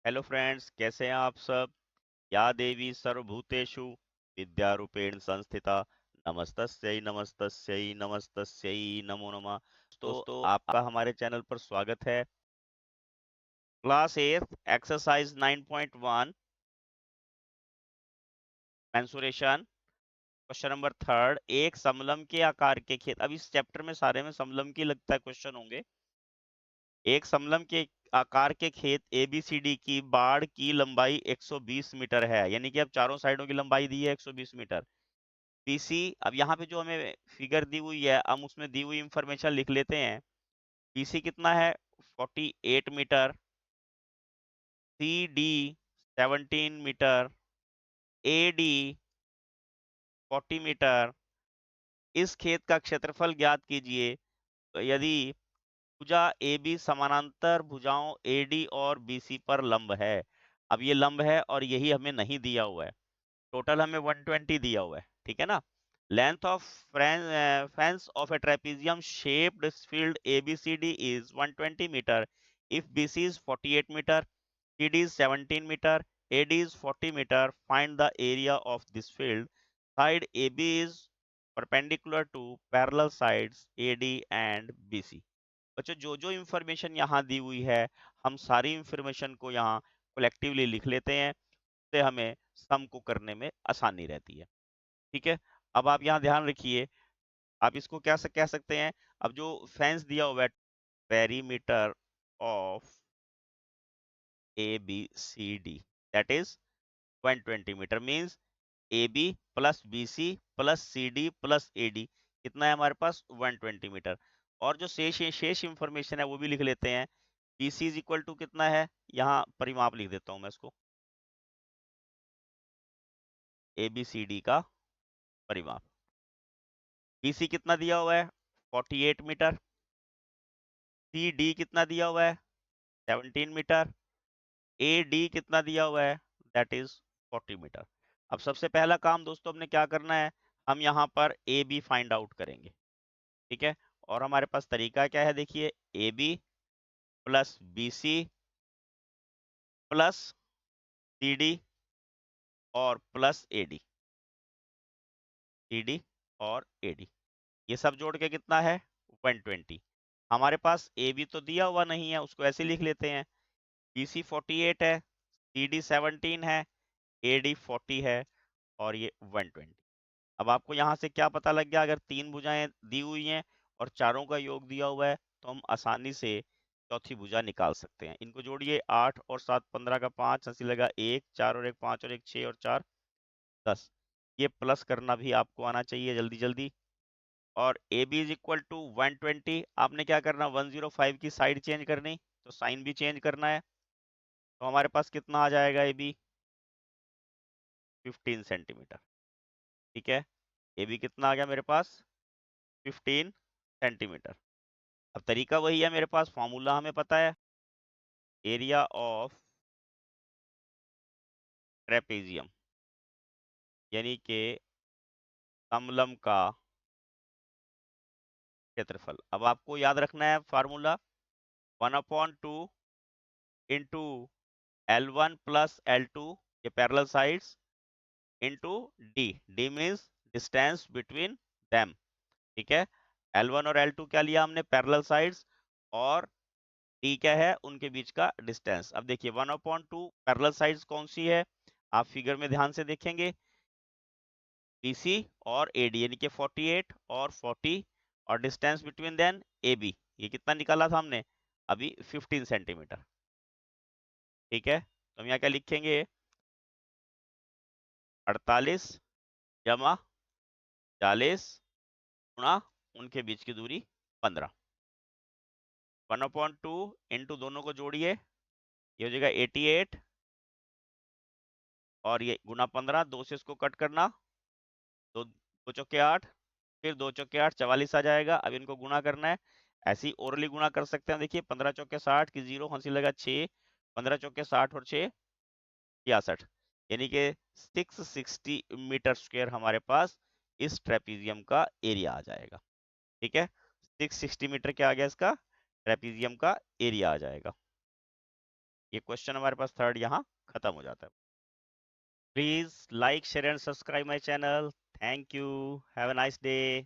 Hello friends, कैसे हैं आप सब। या देवी सर्वभूतेषु विद्यारूपेण संस्थिता नमस्तस्यै नमस्तस्यै नमस्तस्यै नमो नमः। दोस्तों, आपका हमारे चैनल पर स्वागत है। Class 8 exercise 9.1 mensuration, question number third. एक समलंब के आकार के खेत। अब इस चैप्टर में सारे में समलंब की लगता है क्वेश्चन होंगे। एक समलंब के आकार के खेत ABCD की बाड़ की लंबाई 120 मीटर है, यानी कि अब चारों साइडों की लंबाई दी है 120 मीटर। BC, अब यहाँ पे जो हमें फिगर दी हुई है, हम उसमें दी हुई इंफॉर्मेशन लिख लेते हैं। BC कितना है? 48 metre. CD 17 metre. AD 40 metre. इस खेत का क्षेत्रफल ज्ञात कीजिए। तो यदि भुजा AB समानांतर भुजाओं AD और BC पर लंब है। अब ये लंब है और यही हमें नहीं दिया हुआ है। टोटल हमें 120 दिया हुआ है, ठीक है ना। Length of fence of a trapezium shaped field ABCD is 120 meter if BC is 48 meter, CD is 17 meter, AD is 40 meter. Find the area of this field. Side AB is perpendicular to parallel sides AD and BC. बच्चों, जो जो information यहाँ दी हुई है, हम सारी information को यहाँ कलेक्टिवली लिख लेते हैं। उससे हमें सम को करने में आसानी रहती है, ठीक है। अब आप यहाँ ध्यान रखिए, आप इसको क्या कह सकते हैं। अब जो फेंस दिया हुआ है, perimeter of ABCD that is 120 metre, means AB plus BC plus CD plus AD कितना है हमारे पास? 120 मीटर। और जो शेष इंफॉर्मेशन है वो भी लिख लेते हैं। BC इज इक्वल टू कितना है, यहाँ परिमाप लिख देता हूं मैं इसको, ABCD का परिमाप। BC कितना दिया हुआ है? 48 मीटर। CD कितना दिया हुआ है? 17 मीटर। AD कितना दिया हुआ है? That is 40 metre. अब सबसे पहला काम दोस्तों हमने क्या करना है, हम यहाँ पर AB फाइंड आउट करेंगे, ठीक है। और हमारे पास तरीका क्या है, देखिए, AB plus BC plus CD और प्लस AD, CD और AD, ये सब जोड़ के कितना है? 120। हमारे पास AB तो दिया हुआ नहीं है, उसको ऐसे लिख लेते हैं। BC 48 है, CD 17 है, AD 40 है और ये 120। अब आपको यहाँ से क्या पता लग गया, अगर तीन भुजाएं दी हुई हैं और चारों का योग दिया हुआ है तो हम आसानी से चौथी भुजा निकाल सकते हैं। इनको जोड़िए, 8 और 7 15 का 5, हंसी लगा 1, 4 और 1 5 और 1 6 और 4 10। ये प्लस करना भी आपको आना चाहिए जल्दी जल्दी। और AB इज इक्वल टू 120, आपने क्या करना, 105 की साइड चेंज करनी, तो साइन भी चेंज करना है। तो हमारे पास कितना आ जाएगा AB? 15 सेंटीमीटर, ठीक है। AB कितना आ गया मेरे पास? 15 सेंटीमीटर। अब तरीका वही है मेरे पास, फॉर्मूला हमें पता है, एरिया ऑफ ट्रेपेजियम, यानी कि समलंब का क्षेत्रफल। अब आपको याद रखना है formula, 1/2 into L1 plus L2, ये parallel sides, into D। D means distance between them, ठीक है। L1 और L2 क्या लिया हमने? Parallel sides. और D क्या है? उनके बीच का डिस्टेंस। अब देखिए, 1/2 पैरेलल साइड्स कौन सी है, आप फिगर में ध्यान से देखेंगे, BC और AD, यानी कि 48 और 40, और डिस्टेंस बिटवीन देन AB, ये कितना निकाला था हमने अभी? 15 सेंटीमीटर, ठीक है। तो हम यहाँ क्या लिखेंगे? 48 जमा 40 गुणा उनके बीच की दूरी 15। 1/2 इंटू दोनों को जोड़िए, ये हो जाएगा 88, और ये गुणा 15, 2 से इसको कट करना, दो दो चौके 8, फिर 2 चौके 8, 44 आ जाएगा। अब इनको गुणा करना है, ऐसे ही ओरली गुणा कर सकते हैं। देखिए, 15 चौके 60 की 0, हंसी लगा 6, 15 चौके 60 और 6 66, यानी कि 660 मीटर स्क्वायर हमारे पास इस ट्रेपीजियम का एरिया आ जाएगा, ठीक है। 660 मीटर क्या आ गया इसका? ट्रेपीजियम का एरिया आ जाएगा। ये क्वेश्चन हमारे पास थर्ड यहाँ खत्म हो जाता है। Please like share and subscribe my channel. Thank you, have a nice day.